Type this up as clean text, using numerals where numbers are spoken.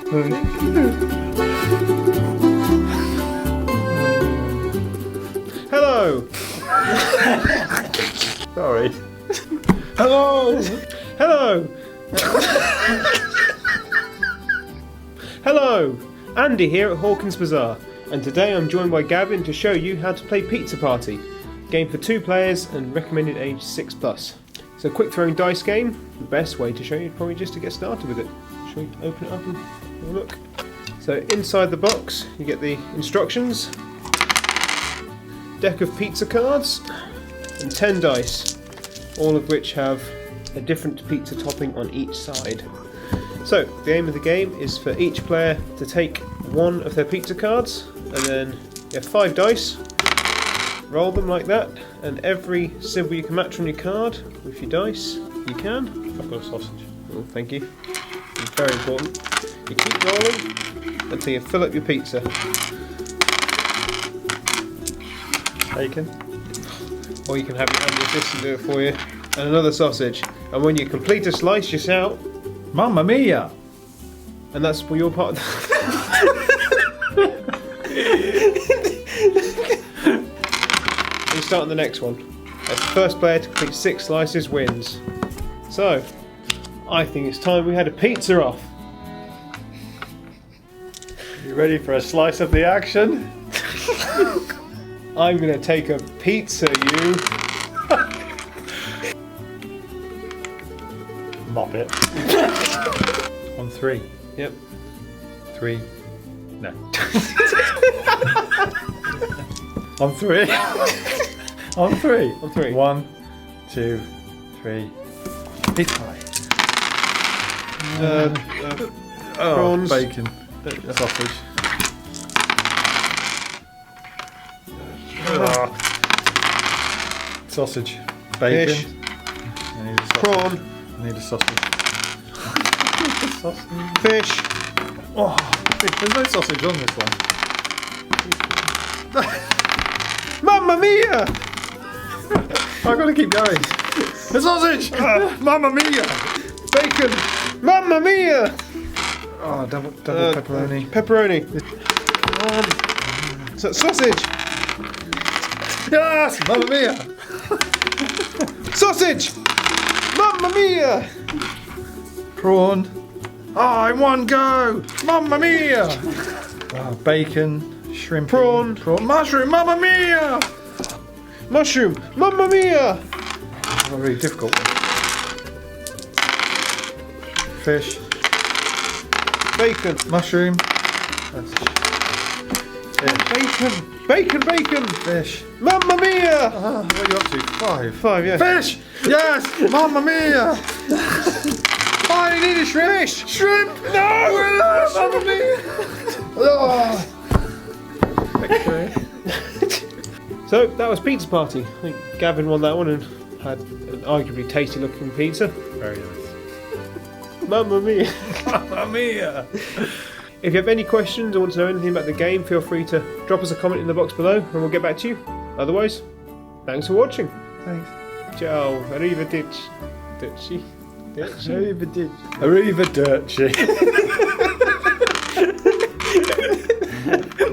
Hello! Sorry. Hello! Hello! Hello! Andy here at Hawkin's Bazaar, and today I'm joined by Gavin to show you how to play Pizza Party. Game for 2 players and recommended age 6+. It's a quick throwing dice game. The best way to show you is probably just to get started with it. Shall we open it up and have a look? So inside the box you get the instructions, deck of pizza cards, and 10 dice, all of which have a different pizza topping on each side. So the aim of the game is for each player to take one of their pizza cards, and then you have 5 dice, roll them like that, and every symbol you can match on your card with your dice, you can. I've got a sausage. Oh, thank you. It's very important. You keep rolling until you fill up your pizza. Bacon. Or you can have your handy assistant do it for you. And another sausage. And when you complete a slice, you shout, Mamma mia! and that's for your part. You start on the next one. As the first player to complete 6 slices wins. So, I think it's time we had a pizza off. You ready for a slice of the action? I'm going to take a pizza, you. Mop it. On 3. Yep. 3. No. On 3. On 3. On 3. 1, 2, 3. Pizza pie. Prawns. Bacon. Sausage. Sausage. Bacon. Fish. I need a sausage. Prawn. I need a sausage. Sausage. Fish. Oh, there's no sausage on this one. Mamma mia! I've got to keep going. The sausage! Mamma mia! Bacon! Mamma mia! Oh, double pepperoni. Pepperoni. Sausage! Yes! Mamma mia! Sausage! Mamma mia! Prawn. Oh, in one go! Mamma mia! Oh, bacon, shrimp, Prawn. mushroom. Mamma mia! Mushroom! Mamma mia! That's a really difficult one. Fish, Bacon! mushroom, Bacon! Bacon! Bacon! fish. Mamma mia! What are you up to? 5. 5, yeah. Fish! Yes! Mamma mia! I need a shrimp! Shrimp! No! Mamma mia! Oh. Victory. So that was Pizza Party. I think Gavin won that one and had an arguably tasty looking pizza. Very nice. Mamma mia! Mamma mia! If you have any questions or want to know anything about the game, feel free to drop us a comment in the box below and we'll get back to you. Otherwise, thanks for watching. Thanks. Ciao. Arrivederci. Arrivederci.